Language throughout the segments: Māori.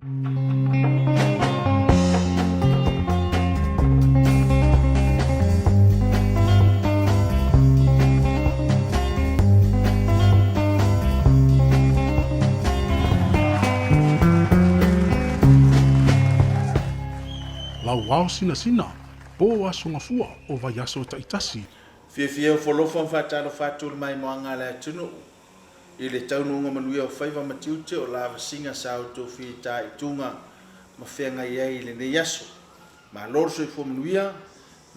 Lau wao sina po asunga fua o vai aso taitasi. Fia o folofa whatalo whatul mai moanga la tunu. I le taununga manuia o whaiva matiute o lava singa sao tō whita i tunga ma whenga iei le ne yaso. Ma loro soi fo manuia,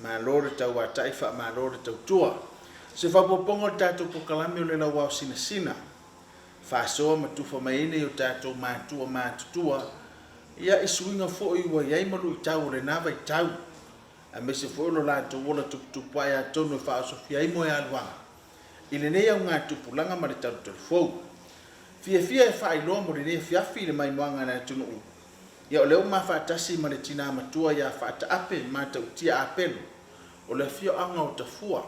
ma loro tau a taifa, ma loro tau tua. Se whapopongo tātou pokalami o le la wao sina. Whasoa matufa maine o tātou mātua mātutua. Ia isuinga fo i wa iei malu i tau le nava i tau. A me se fo lo la tau wola tuputupu ai a tonu e wha sofia i moe aluanga. I le nei au ngā tupulanga ma le tau fou. Fia e wha i loa mo le nei fiafi le mai moanga na tunu u. Ia o leo ma whaatasi ma le tina matua ia whaata ape ma tau tia apelu. O le fia anga o tafua.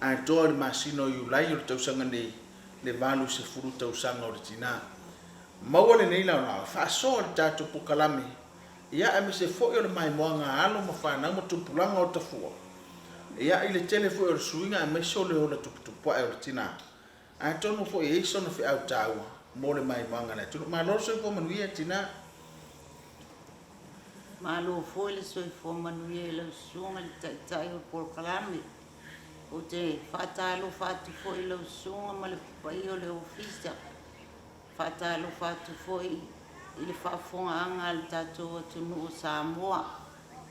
A toa le masino i ulai o le tausanga nei le valu se furu tausanga o le tina. Maua le nei lau lau, whaasoa le tātou pukalami. Ia e me se fo i le mai moanga alo ma whanau ma tupulanga o tafua. Ia i le tele fo i le suinga e me so le ola tuputupua e o le tina. A tonu fo i eiso na fi au taua mo le mai moanga na tunu. Ma loro soi fo manuia tina. Ma lo fo le soi fo manuia le sunga le taitai o pukalami. O te whatalo whatu fo i le sunga ma le pai o le ofisa. Whatalo whatu fo i le whafonga anga le tatou atunu o Samoa.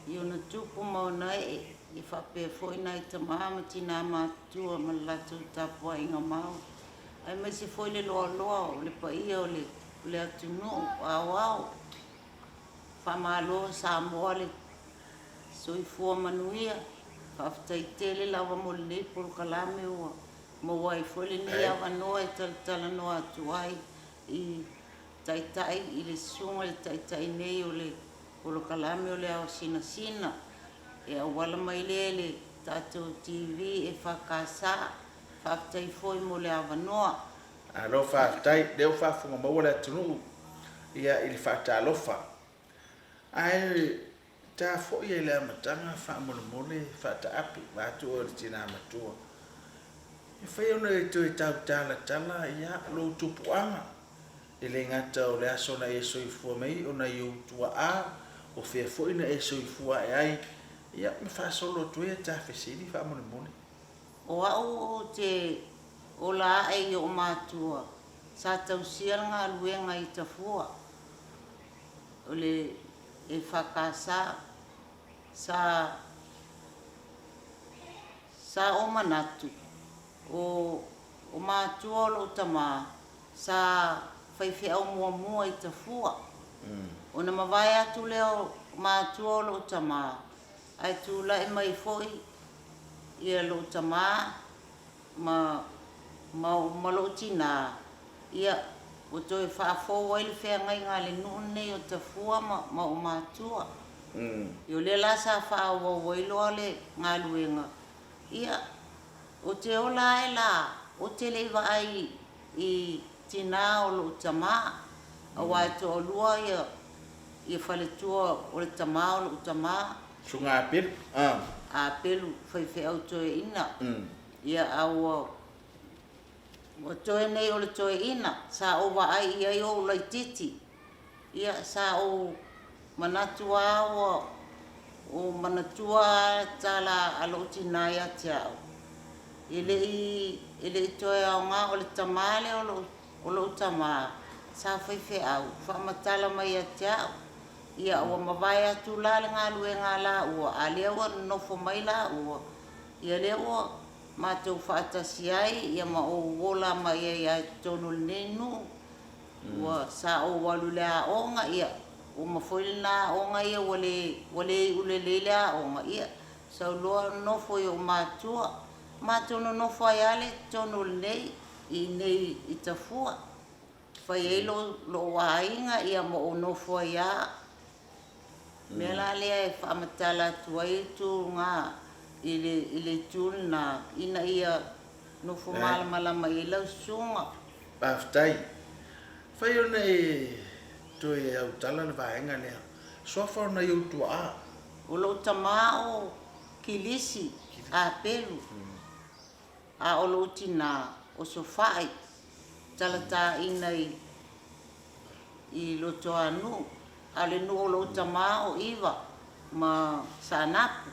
I ona tupu mauna i whape fo i nai tamama tina mātua ma le latu tapua inga mau. Ai mai se fo i le loa o le pai o le atunu au. Whamalo Samoa le soifua manuia. Whaftai tele lawa mo le nei polokalame ua. Mo wai fo le ni awa noa e tala noa atuai. I taitai i le sunga le taitai nei o le polokalame o le au sina. E a wala mai le tātou TV e whakasa. Whaftai foi mo le awa noa. Alo whaftai, leo whafunga maua le atunu. Ia i le whaatalofa. Ai tā fo i le amatanga whaamole whaata api. Wātu o le tina matua. I whai ona e tui tau tala ia lo tupuanga. I le ngata o le aso na e soifua mei o na iu tua a o fea foi na e soifua e ai ia me whaasolo tue ta whesiri wha mone. O au o te o la ai o mātua sa tausia ngā luenga i tafua o le e whakasa sa o manatu o mātua lo tama sa whaiwhi au mua i tafua. O na mawai atu leo mātua lo tama. Ai tu lai mai foi i lo tama ma lo tina. Ia o toi whaafo wai le whea ngai ngā le nuun nei o tafua ma o mātua. I o le la sa whaawa wai loa le ngā luenga. Ia o te ola e la o te leiva ai i tina o lo tama a wai to o lua ia whaletua o le tama o lo tama Sunga apil? a pelu whaiwhi au toe ina ia au o toe nei o le toe ina sa o wa ai ia o lai titi ia sa o manatua o manatua tala alo tina ia tiao ele toe au ngā o le tamale o lo tama sa whaiwhi au whamatala mai a tiao ia ua mawai atu la le ngā luenga la ua a lea ua nofo mai la ua ia lea ua mātou whaatasi ai ia ma o wola mai ai tonu nenu ua sa o walu lea onga ia o mafoile na onga ia wale ule lelea onga ia sa loa nofo i o mātou no nofo ai ale tonu nei i nei i tafua whai ei lo wainga ia ma o nofo ai a Mea la lea e whaamatala atu ai tu ngā i le tūna na ina ia nofo malama i lau sunga. Pāwhtai. Whai ona e to e au tala le vaenga lea. Sofa na iau tua. O lo tama o kilisi a pelu. A o lo tina o sofai. Talata inai I lo toa nu. Ale nu o lo tama o iwa ma sanapu.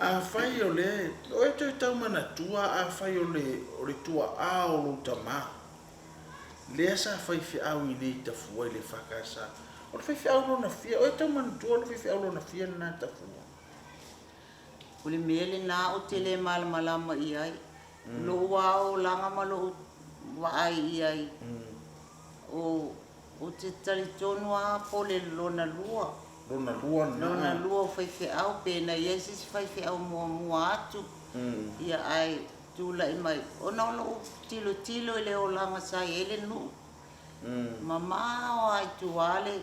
A fai o le, o e te tau mana tua a fai o le tua a o lo tama. Lea sa fai fi au I nei ta fua I le whakasa. O le fai fi au lo na fia, o e tau mana tua le fai fi au lo na fia na ta fua. O le mele na o te le malamalama I ai. Lo wao langa ma lo wa ai I ai. O te talitonu a po le lona lua. Lona lua na. Lona lua fai fi au pena Yesu fai fi au mua atu. Ia ai tula I mai. O na lo tilo I le o langa sa ele nu. Mama o ai tuale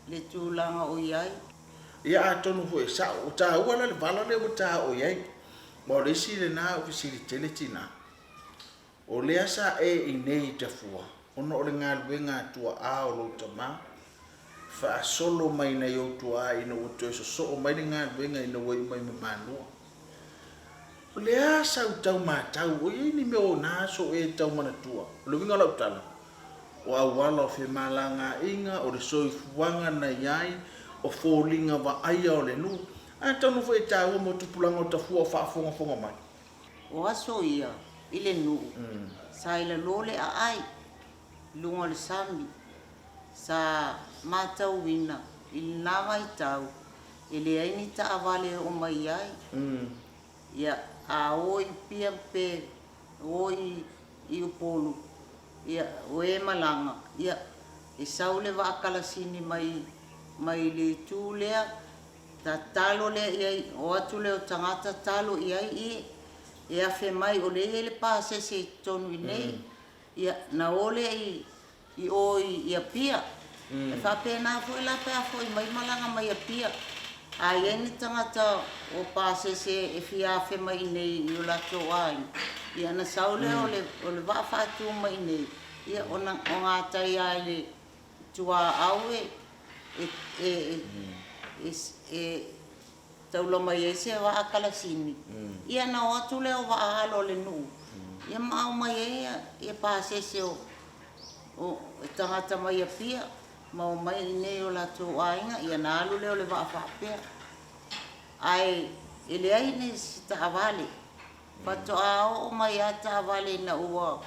le tulanga o iai. Ia a tonu fu e sa o ta ua le vala le o ta o iai. Ma le si le na o fisiri tele tina. O le asa e I nei ta fua. Ono o le ngā luenga tua a o lo tama. Fa solo mai na yo tua ina o to so mai le ngā luenga ina o mai manua. O le asa o tau mātau o I ni me o nā so e tau mana tua. O le winga lau tala. O awala o fe malanga inga o le soifuanga na iai o fōlinga wa aia o le nu. A tanu fo e tāua mo tupulanga o ta fua o whaafonga mai. O aso ia I le nu. Sa ila lole a ai. Lunga le sami. Sa matau wina. I nama I tau. I le aini ta avale o mai ai. Ia a oi pia pe. Oi I upolu. Ia o e malanga. Ia e saule wa akala sini mai le tūlea. Ta talo le iai. O atu le o tangata talo iai I. E a fe mai o le hele pa se tonu I nei. Ia na ole I oi ia pia. E whapena fo I lape a fo I mai malanga mai a pia. A ieni tangata o pa se e fia fe mai nei I o lato ai. Ia na saule o le wa whatu mai nei. Ia o ngā tai ai le tua au taula mai e se wa akala sini. Ia na o atu leo wa ahalo le nu. Ia mau mai e pa se o tangata mai a pia. Mau mai nei o lato ainga. Ia na alu leo le wa whapea. Ai ele ai ne si ta avale. Pato a o mai a ta avale na ua.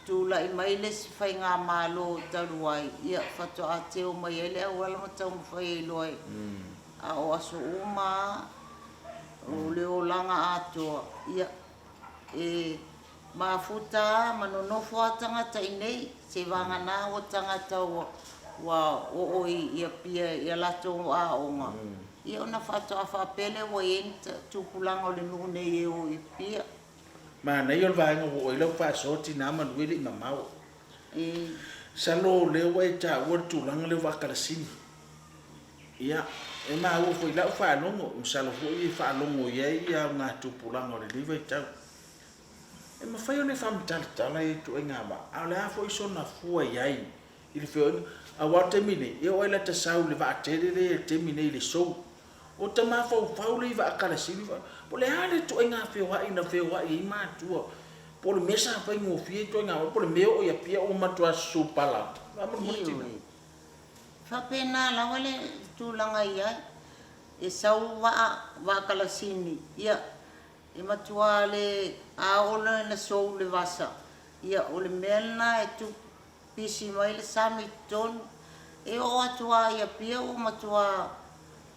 Tula I mai le si whai ngā mālo taruai. Ia pato a te o mai ele a wala matau mwhai e loai. A o aso uma o leo langa atoa. Ia e mafuta manonofo a tangata I nei. Se wangana o tangata wa o ia pia ia lato a onga. Ia ona fato a whapele wa enta tupulanga o le nune e o I pia. Ma nei o vaenga o ilau pa soti na manuele I mamau. Salo leo e ta ua tulanga leo wakalasini. Ia e ma ua fo ilau whanongo. Salo fo I whanongo iei ia ngā tupulanga o le liwa I tau. E ma whai o ne whamitala e tu e ngā ma. A le a fo iso na fua iei. I le whio a wa te mine. E o ila te sau le wa atere le te mine I le sou. O te ma fau le I wa akalasini. Po le ale tu e ngā whio na whio I mātua. Po le mesa whai ngō whie tu e ngā. Po le meo o ia pia o matua supala. Whapena lawa le tūlanga iai. E sau wa kalasini. Ia e matua le aola na sou le vasa. Ia o le mena e tu pisi mai le sami tonu. E o atua ia pia o matua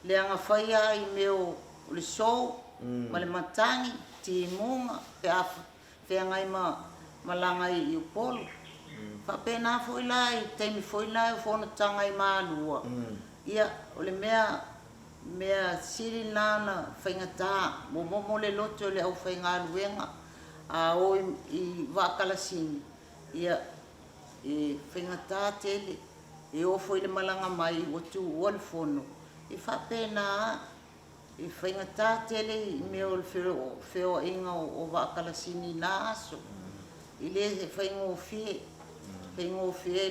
le anga whaia I meo o le sou. Ma le matangi, ti munga, pe ngai malanga I upolu. Whapena fo ilai, teimi fo ilai o whona tanga I mālua. Ia o le mea siri nana whaingata, momo le loto le au whainga luenga, a o I wakalasini. Ia e whaingata tele, e ofo I le malanga mai o tu o le whono. I whapena I whaingata tele I meo le whio inga o wakalasini na aso. I le whaingo fie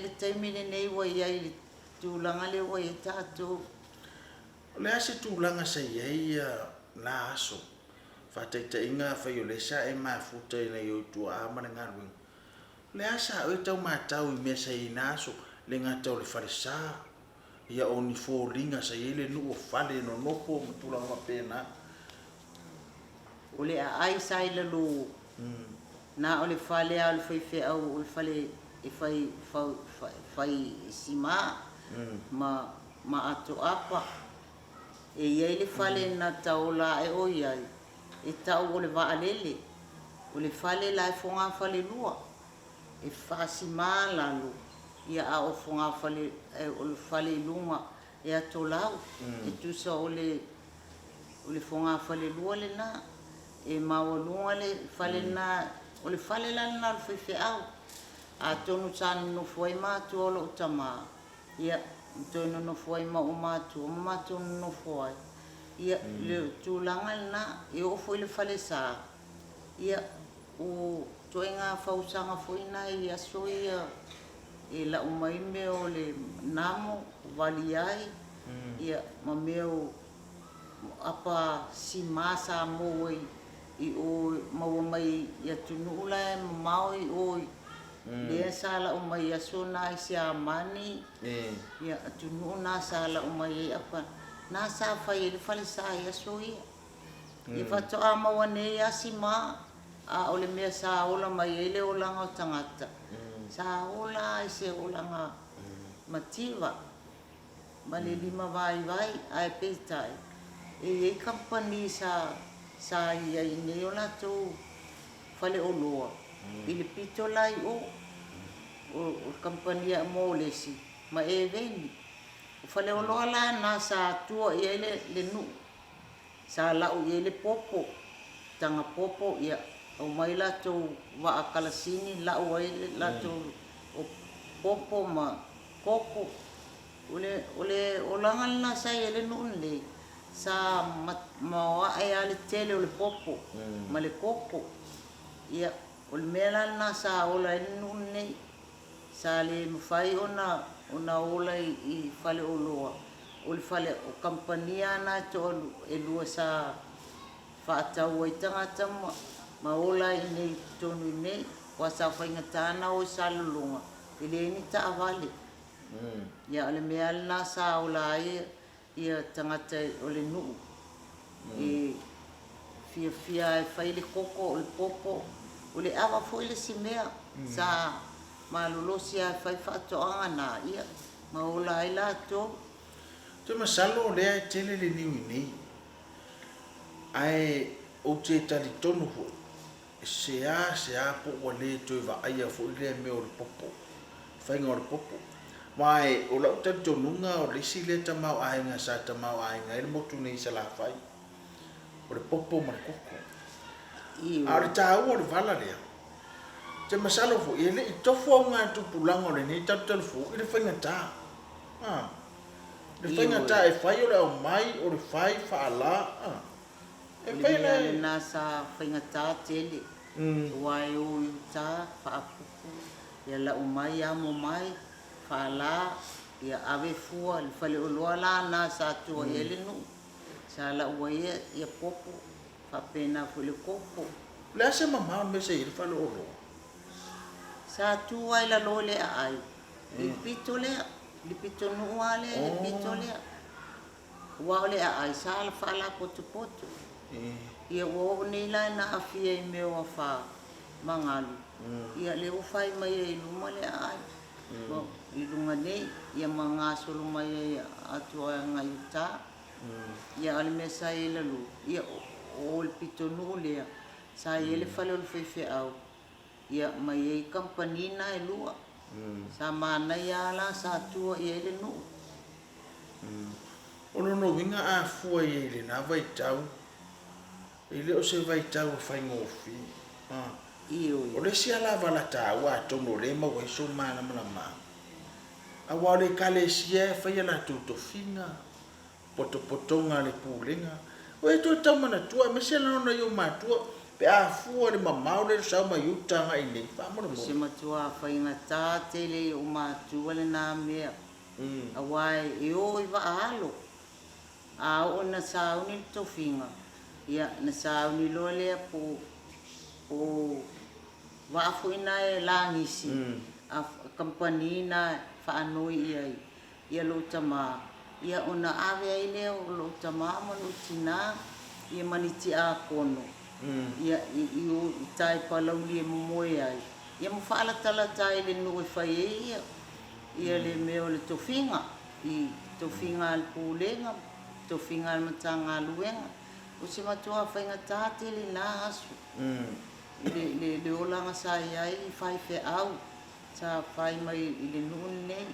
le taimine nei wa ia I tūlanga le o e tātou. Le ase tūlanga sa iei la aso. Whataita inga whai o le sa e mafuta i nei o tua amana ngā ruinga. Le asa o e tau mātau i mea sa i nā aso le ngā tau le whare sā. Ia o ni fōringa sa iei le nu o whale no nopo ma tūlanga pēnā. O le a ai sa i lalo. Na o le whale a o le whaiwhi au o le whale e whai sima. Ma ato apa. E iei le whale na tau la e o iai. E tau o le waalele. O le whale la e whonga whale lua. E whasima lalo. Ia a o whonga whale, o le whale lunga e ato lau. E tusa o le whonga whale lua le na. E maua lunga le whale na, o le whale la na le whaiwhi au. A tonu tānu no fuai mātua o lo utama. Ia tonu no fuai ma o mātua, ma tonu no fuai. Ia le tūlanga na, e o fuai le whale sā. Ia o toi ngā whausanga fuai na i aso ia e la umaime o le namo, wali ai. Ia ma meo apa si masa mo i o maua mai ia tunu ula e mau i oi. Lea sa la umai aso na i si amani. Ia tunu na sa la umai apa. Na sa whai le whale sa i aso ia. I whato a maua ne a si ma. A ole mea sa ola mai e le olanga o tangata. Sa ola i se olanga mativa. Ma le lima vai a e peitai. E company sa ia i ne o lato whale o loa. I le pito lai o kampania mo lesi. Ma e veni. O whale o loa la na sa tua i le nu. Sa lau i le popo. Tanga popo ia. O mai lato wa akalasini lau ai lato o popo ma koko. O langal na sa i le nu le. Sa ma e ale tele o le popo. Ma le koko. Ia. O le mea na sa ola e nune, sa le mawhai ona ola i whale o loa. O le whale o kampania na to e lua sa whaatau ai tangata ma ola i nei tonu i nei, wa sa whaingatana o sa lulunga. E le ni ta awale. Ia o le mea na sa ola ia tangata o le nuu. E fia e whai le koko o le popo. O le awa foi le simea sa malolosi a whai whaatoanga na ia. Ma ola ai la tō. Te masalo o lea e tele le niwi nei. Ai o te tali tonu hu. Se a po wa le tō i wa aia fo i lea me o le popo. Whainga o le popo. Mai o lau tali tonunga o lesi le tamau ainga sa tamau ainga. Ele motu nei sa la whai. O le popo ma le koko. A le tāua le wala lea. Te masalo fo, i tofo ngā tupulanga o le nei tatu telefo, i le whaingata. Le whaingata e whai o le au mai, o le whai whaala. E whai le nā sa whaingata tele. Wai o i tā, whaapupu. Ia la umai, amo mai, whaala. Ia ave fua, le whale o loa la nā sa tua i ele nu. Sa la ua ia popo. Whapena fu le koko. Le ase mamau me se il whale o loa. Sa tua i la lo le ai. I pito lea. Li pito nua lea, li pito lea. Ua o le ai, sa la whala poto poto. Ia ua o nei lai na awhia i meo a wha mangalu. Ia le ufai mai e iluma le ai. I lunga nei, ia mga solo mai e atua ngai uta. Ia ale me sa i la lu. Ia o le pito nuu lea. Sa i ele whale o le whaiwhi au. Ia mai e kampanina e lua. Sa mana i ala sa tua i ele nuu. Ono no winga a fua i ele na vai tau. Ele o se vai tau whai ngofi. O le si ala wala tau a tono le ma wai so mana mana ma. A wale kale si e whai ala tuto finga. Poto-potonga le pūlenga. O e tō tau mana tua, me se lana i o mātua, pe a fua le mamau le sau mai utanga i nei, whamara mo. Se matua whainga tā tele o mātua le nā mea. Awai e o I vaalo. A o na sauni tofinga. Ia na sauni lo lea po waafuina e langisi. A kampani na whaanoi ia lo tama. Ia ona ave ai leo lo tama ma lo tina. Ia maniti a kono. Ia I o tai palauli e momoe ai. Ia mo whaala tala tai le nui whai e ia. Ia le meo le tofinga. I tofinga al pūlenga. Tofinga al matanga luenga. O se matua whainga tāte le nā asu. Le olanga sa iai I whai whe au. Sa whai mai I le nuni nei.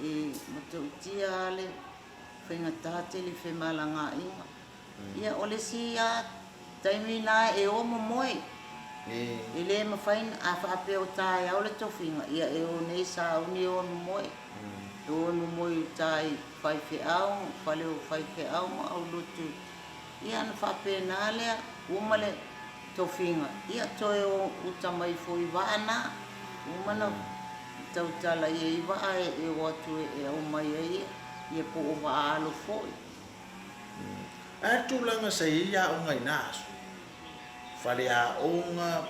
E matau tia ale whainga tāte le whe malanga inga. Ia ole si a taimi nā e o momoe. E le mawhain a whaape o tāi au le tofinga. Ia e o nei sa uni o momoe. E o momoe tāi whai whe au, whale o whai whe au ma au lotu. Ia na whaape nā lea umale tofinga. Ia toe o utamai fui waana. Umana tautala ia I waa e watu e au mai ai. Ia po o waalo foi. A tūlanga sa ia o ngai nāsu. Whare a onga,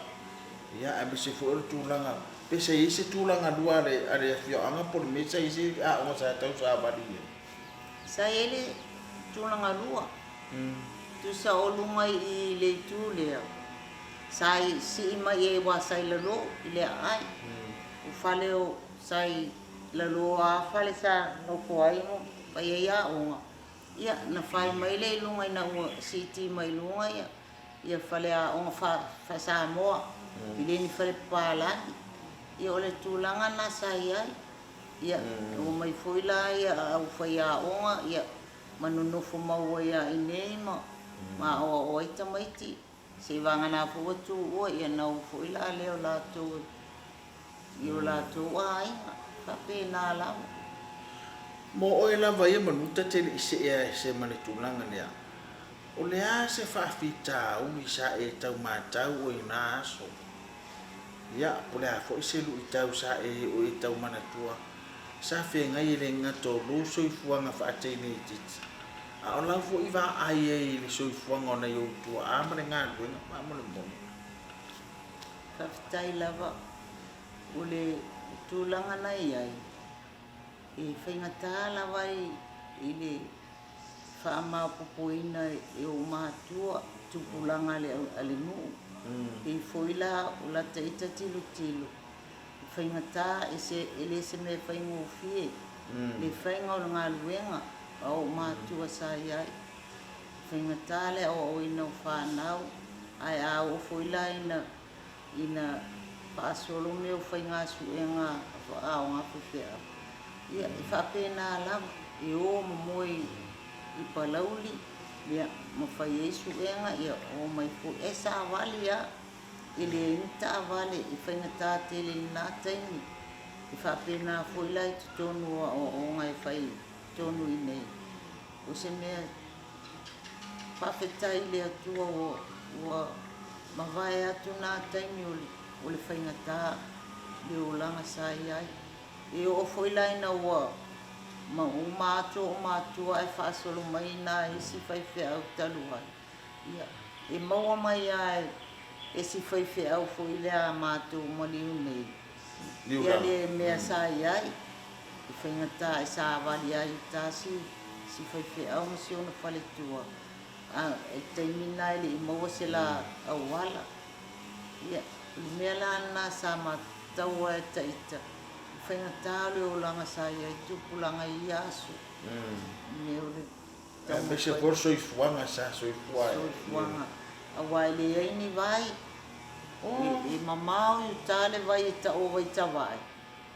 ia a bese fu o tūlanga. Pese I se tūlanga lua le are fio anga por me sa I se a onga sa tau sa abadi. Sa ele tūlanga lua. Tu sa olunga I le tū lea. Sai si mai e wa sai lalo I le ai. U whale o sai lalo a whale sa no ko ai mo. Pai ia onga. Ia na whai mai le lunga ina ua siti mai lunga ia. Ia whale a onga wha sa moa. I le ni whale pālani. Ia ole tūlanga na sa iai. Ia o mai fuila ia au whai a onga. Ia manunofo maua ia I nei ma. Ma o oita maiti. Se vanga na fuatu ua ia nau fuila leo la tō. Ia la tō a inga. Kape nā lama. Mo oe lava ia manuta tele I se ea se mane tūlanga lea. O lea se whaafita au I sa e tau mātau o I nā aso. Ia, po lea fo I se lu I tau sa e o I tau manatua. Sa whengai le ngato lo soifuanga whaateine I titi. A o lau fo I wa ai e le soifuanga o na I tua. A mare ngā luenga, ma mole mono. Whaafitai lava. O le tūlanga na iai. E whaingata lawai I le whaamapopoina e o mātua tupulanga ale nuu. E whoila o lata ita tilo tilo. E whaingata e le se me whaingo fie. Le whainga o ngā luenga o mātua sa iai. Whaingata le o ina o whanau. Ai a o whoila ina whaasolo me o whainga suenga o ngā whiwhea. Ia I whapena lava I o momoe I palauli ia mawhai e suenga ia o mai fu e sa avali ia I le inta avali I whaingata te le nā taimi I whapena fuila I tonu o ngai whai tonu I nei o se mea whawhetai le atua o mawai atu nā taimi o le whaingata le o langa sa iai E o whoilaina ua ma o mātua e whaasolo mai nā isi whaiwhea au taluai. Ia, e maua mai ai e si whaiwhea au whoilea mātua maliu nei. Ia le mea sa iai, I whaingata e sa awali ai tāsi si whaiwhea au masi ona whaletua. E taimina ele I maua se la awala. Ia, mea la nā sa mātaua e taita. Whaingata le o langa sa ia I tupulanga I asu. Neo le... Mese por soifuanga sa soifuanga. Soifuanga. Awai le eini vai. I mamau I tale vai I ta o vai ta vai.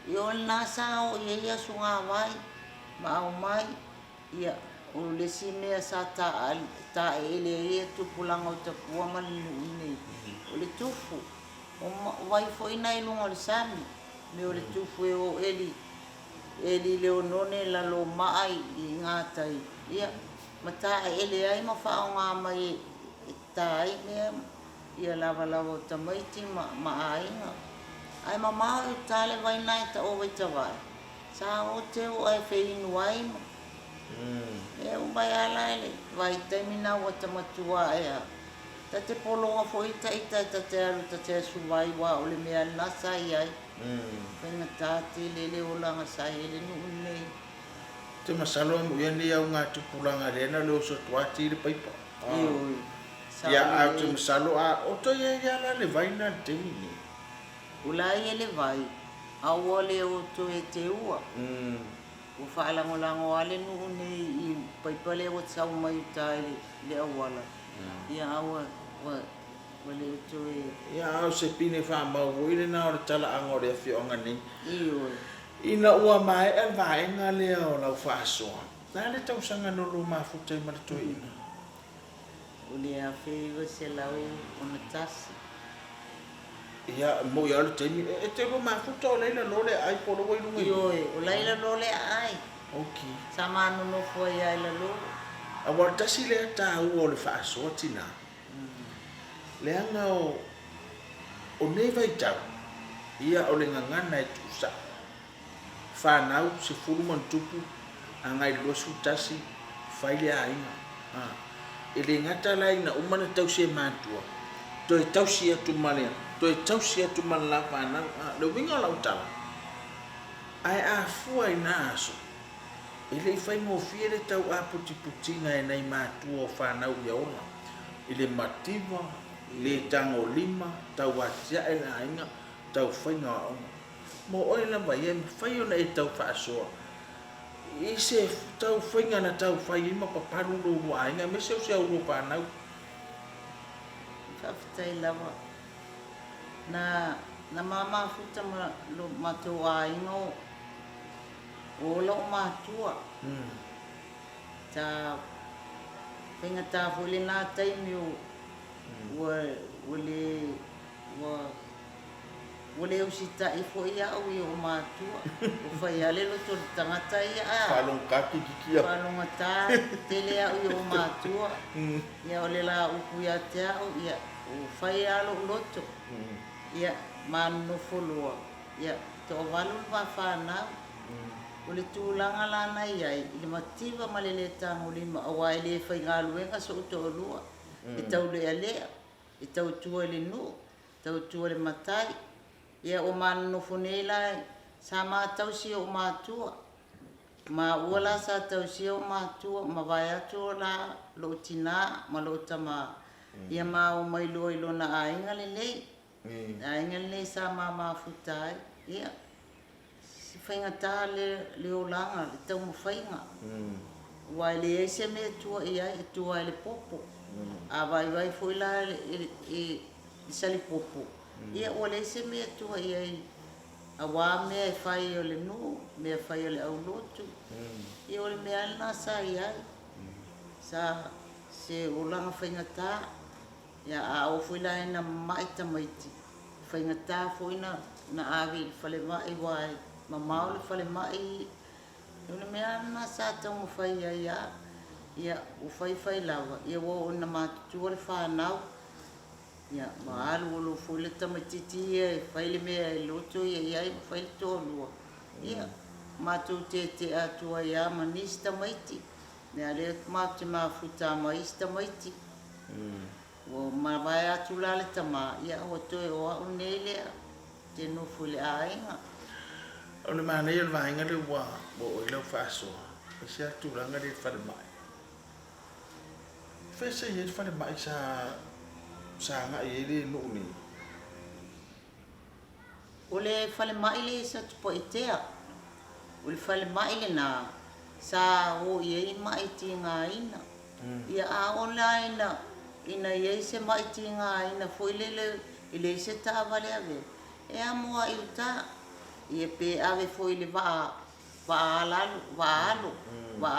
I o nā sa o I asu ngā vai. Ma au mai. Ia o le si mea sa ta ele ia tupulanga o ta kua mali nei. O le tufu. O vai fo ina I lunga le sami. Me o le tufu e o eli leo none la lo mai I ngatai. Ia, mata ele ai ma whao ngā mai e tai mea. Ia lava o tamaiti ma ainga. Ai ma mau I tale vai nai ta o vai ta vai. sa o te o ai feinu ai ma e o mai ala ele vai taimina o tamatua ea ta te polonga foi ta ita ta te alu ta te suvai wa o le mea nasa i ai whenga tāte lele o langa sa ele nu nei te masalo mo ia ni au ngā tupulanga rena leo so tuati le paipa ia au te masalo a o to ia la le vaina te mini ulai ele vai au ole o to e te ua o whaalangolango ale nu nei i paipa le o tsau mai tai le awala ia aua wale o to e ia au se pine wha mau uile na o le tala angore a whionga ni ioi ina ua mai el vaenga leo lau whaasoa na le tau sanga no lo mafuta i maratoina ule a whewha se lau o na tasi ia mo ia le temi e te lo mafuta o leila lole ai polo wai lunga ioi o laila lole ai okay sa manu no foi ai la lo a wa tasi le ta o le whaasoa tina le anga o nei vai tau ia o le ngangana e tusa whanau se furuman tupu a ngai losu tasi whaile a inga e le ngata lai na umana tau se mātua to e tau si atu malea to e tau si atu malea whanau le winga lau tala ai a fua i nā aso e le whai mo fie le tau a puti putinga e nei mātua o whanau i aona i le mativa le tango lima tau atia e na inga tau whainga a ona mo oi la mai e whai ona e tau whaasoa i se tau whainga na tau whai ima paparu lo rua inga me se o se au lo whanau whawhitai lawa na mama futa lo matua ingo o lo matua ta penga ta fule na taimi o wale o sita i fo ia au i o matua o whai ale lo to tangata ia whalong kaki kikia whalong ata tele au i o matua ia o le la upu ia te au ia o whai alo loto ia manu folua ia to walu ma whanau o le tūlanga lana iai i le mativa ma le le tango lima awa e le whai ngā luenga so uto o lua i tau lea lea i tau tua le nu tau tua le matai ia o manu fonela sa mātau si o mātua ma uala sa tau si o mātua ma vai atu o la lo tina ma lo tama ia ma o mai lo ilo na ainga le lei ainga le sa ma futai ia whainga tā le o langa, le tau mo whainga. Wai le eise me tua ia i tua le popo. A vai foi la e sali popo. Ia o le eise me tua ia i a wā mea e whai o le nu, mea whai o le au lotu. Ia o le mea alina sa ia sa se o langa whainga tā. Ia a o foi la e na maita maiti. Whainga tā foi na awi whale mai wai. Ma mau le whale mai, una mea na sa tau mo whai ia o whai lawa, ia o na mātutua le whanau, ia ma alu o lo fui le tamatiti ia e whai le mea e loto ia i whai le tōlua. Ia mātou te atua ia ma nisi tamaiti, mea le mātu mā futa ma isi tamaiti. O ma vai atu la le tama, ia o toi o au nei lea, te nufu le ainga. O le mana ia le vaenga le ua o i lau whaasoa. E se atu ranga le whare mai. Whese i e whare mai sa ngā i ele nuu ni. O le whale mai le sa tupo i tea. O le whale mai le nā sa o i e mai ti ngā ina. Ia a online ina i e se mai ti ngā ina fo i le se tā vale ave. E a mua i uta. Ia pe ave foi le va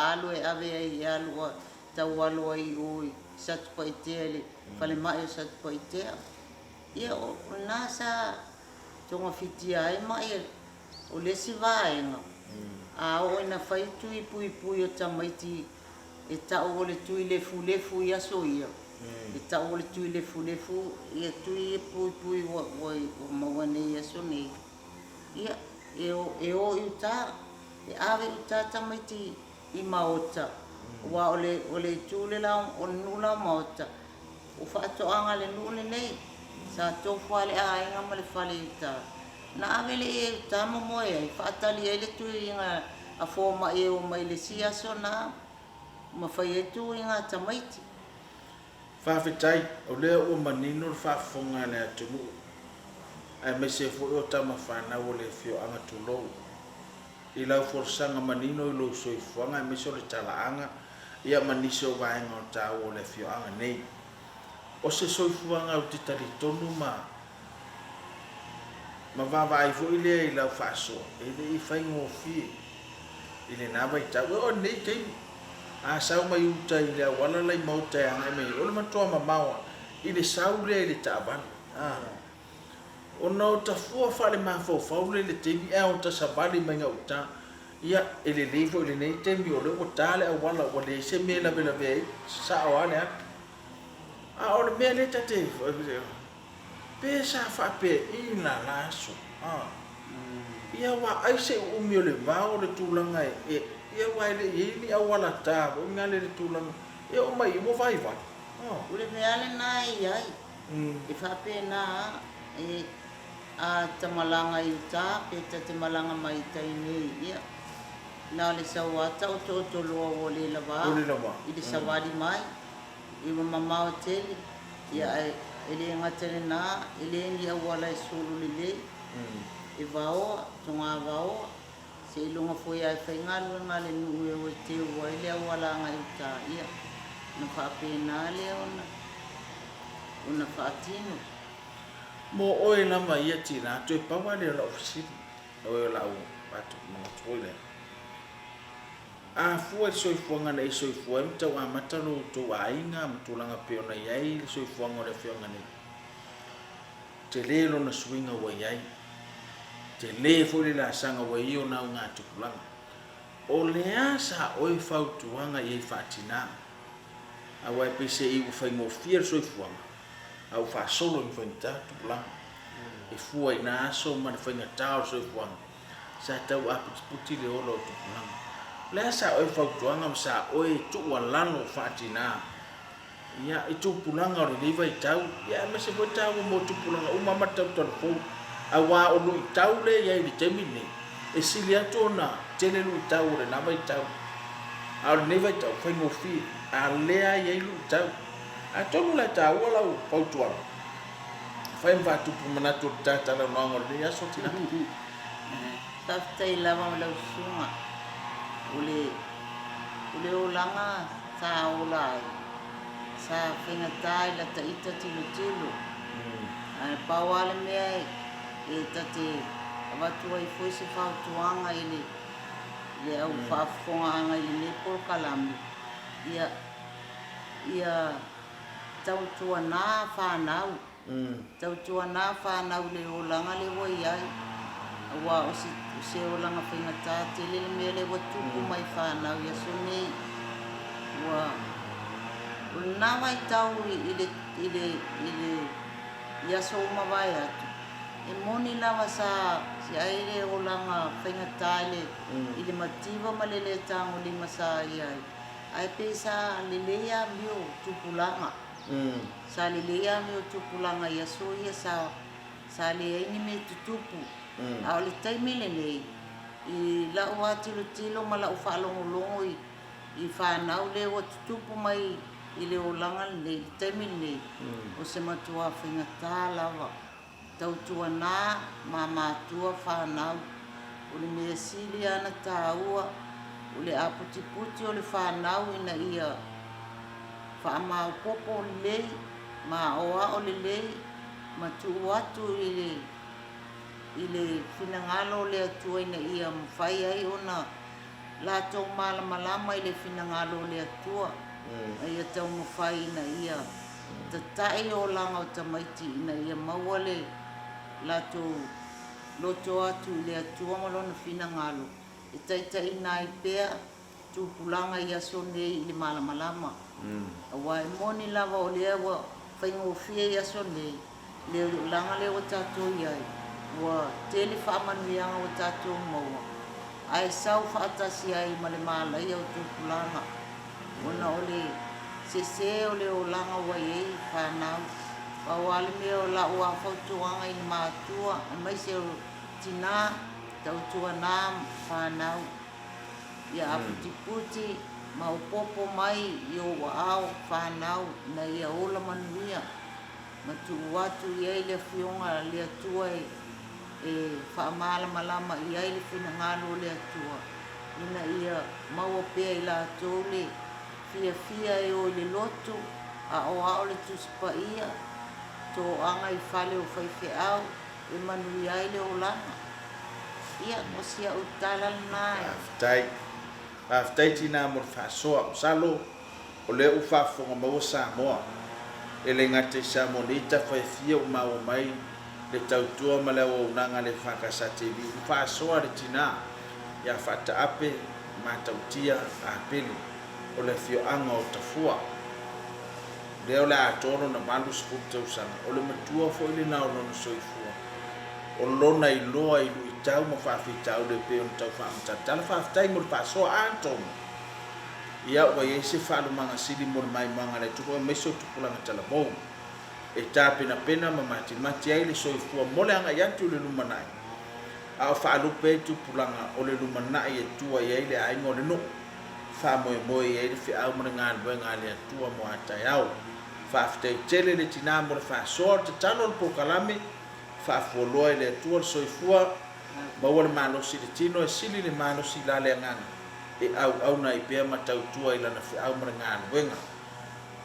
alo e ave ai alu tau alo ai oi sat paitele fale mai sat paitea ia o nasa tonga fitia ai mai o le si vaenga a o ina fai tui pui o tamaiti e ta o le tui le fu ia so ia e ta o le tui le fu ia tui pui o mawane ia so nei ia e o iuta e ave utata mai ti I maota wa ole tule la o nula maota o whaatoanga le nule nei sa tofu ale a inga ma le whale ita na ave le e tamo moe ai whaatali e le tui inga a fōma e o mai le sia so na ma whai e tu inga tamaiti Whawhetai, o lea o manino le whaafonga le atumu. Ai me se fo o tama whanau o le whio anga tulou. I lau forsanga manino I lo soifuanga, me so le talaanga, ia maniso vaenga o tau o le whio anga nei. O se soifuanga o te taritonu ma vavai fo I lea I lau whaasoa. E le I whaingo o fie. I le nawa I tau, o nei teimi. A sau mai uta I lea wala lai mauta e anga mei. O le matoa mamawa. I le sau lea I le taabani. O na o ta fua whale mawhau whaule le teimi e o ta sabali mai ngau ta. Ia, e le leifo I le nei teimi o le o tale a wala o le se me la vela vei. Sa o ane atu. A o le mea le ta te. Pe sa wha pe I na laso. Ia wa aise umi o le vau le tūlanga e. Ia wa ele ni a wala ta. O ngale le tūlanga. Ia o mai mo vai vai. ule meale na I ai I whape na e a tamalanga I uta pe te malanga mai taini ia na le sawata o to loa o le lava I le sawari mai I mama o tele ia ele ngatele na ele ni a wala sulu le e vao tonga vao se lunga foi ai whaingalu ngale nue o te ua ele a wala ngai uta ia na whape na le ona whaatino Mo oe lama ia tina, tu e pawa le la ofisini. Oe la u, batu, mga toile. A fua soifuanga na soifua, mta wa matalo tu a inga, mtulanga peona iai, soifuanga le fionga ni. Te lelo na swinga wa iai. Te le foli la sanga wa iyo na unga tukulanga. O lea sa oe fautuanga iai fatina. A wai pese I ufaingo fier soifuanga. Au fa solo I fanta tu lang e fua ina aso ma le fanga tau so fuang sa tau a puti le olo tu lang le sa o fa tuanga sa o tu walano fatina ia I tu pulanga o le vai tau ia me se foi tau mo tu pulanga o mama tau telefon a wa o lu tau le ia I termine e silia tona tele lu tau le na vai tau a le vai tau fa ngo fi a le ia lu tau a tonu la ta wala o pautua fai va tu pumana tu tata la no le ya sotina taftai lava la sunga ule olanga sa ola sa fina tai la ta ita tilo a pawale me e tate avatu ai foi se fa tuanga ile le au fa fonga ile ne por kalambi ia tau tua na whanau. Tau tua na whanau le olanga le wai ai. Wa o se olanga whaingata te le mea le watupu mai whanau ia so nei. Wa na wai tau ia so mawai atu. E moni lawa sa si aire olanga whaingata le ile mativa ma le tango lima sa iai. Ai pe sa lelea mio tupulanga. Sa lelea mio tupulanga ia so ia sa le ni me tutupu. A le taimi le nei. I la ua tilo ma la ufa longo I whanau le wa tutupu mai I le olanga le taimi nei. O se matua whaingata lawa. Tautua na mamatua whanau. O le mea sili ana taua. O le aputi o le whanau ina ia whaamau popo lei, ma oa o le lei, ma tuu atu I le whinangalo le atua ina ia mwhai ai ona lātou malamalama I le whinangalo le atua. Ia tau mwhai ina ia tatai o langa o tamaiti ina ia maua le lātou loto atu le atua malona whinangalo. E taitai nai pea tupulanga ia so nei I le malamalama. Awa e moni lava o lea wa whaingofia ia so nei. Le langa le o tātou iai. Wa tele whaamanuianga o tātou maua. ai sau whaatasi ai ma le mālai au tūpulanga. Ona o le sese o le o langa wai ei whanau. Wawali mea o la ua whautuanga i mātua, a mai se o tina tautua nā whanau. Ia aputi puti, ma o popo mai i o waao whanau na ia ola manuia. Ma tu watu i ai le fionga le atua e whaamala malama i ai le whina ngalo le atua. Ina ia maua pea i la tole, fia e o le lotu, a o ao le tuspa ia, tō anga i whale o whaife au, e manui ai le o langa. Ia, o sia utala nai. Aftai tina mo whasoa o salo, o le u whafonga maua Samoa. E le ngate Samonita whaifia o maua mai, le tautua ma le o unanga le whakasate vi. U whasoa le tina, ia whata ape, matautia a pele, o le fio anga o tafua. Leo le atoro na malu skuta usanga, o le matua fo ili na ono soifua. O lona i loa i lui tau ma whawhitau le peo na tau whaamtatala whawhitai mo le whasoa antono. Ia ua i se whaalu manga sili mo le mai manga le tuko e meso tupulanga talabou. E tā pena ma mati ai le soifua mo le anga iatu le lumanai. A o whaalu pe tupulanga o le lumanai e tua i ai le aingo le no. Whamoe i ai le whiau mo le ngā le atua mo atai au. Whawhitai tele le tina mo le whasoa te tano le pokalame. Whaafuoloa i le atua le soifua. Maua le manosi le tino e sili le manosi la le anganga. E au na i pea matautua i lana whiau mo le ngā.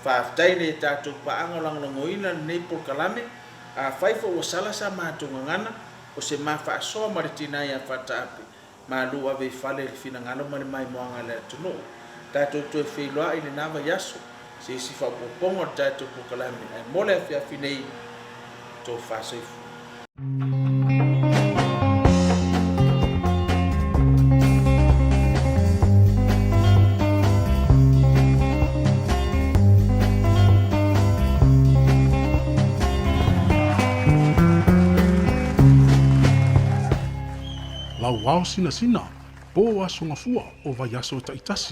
Whaafitai le tātou paanga langolangoina nei pokalame. A whaifa ua sala sa mātunga ngana. O se mawhaasoa maritina i a whataapi. Malu ave fale le fina ngalo ma le mai moanga le atunu. Tātou tue whailoa i le nawa yaso. Se isi whapopongo tātou pokalame. Ai mole a whiawhinei tō whasoifu. Lau wao sina, po asonga fua o vai aso taitasi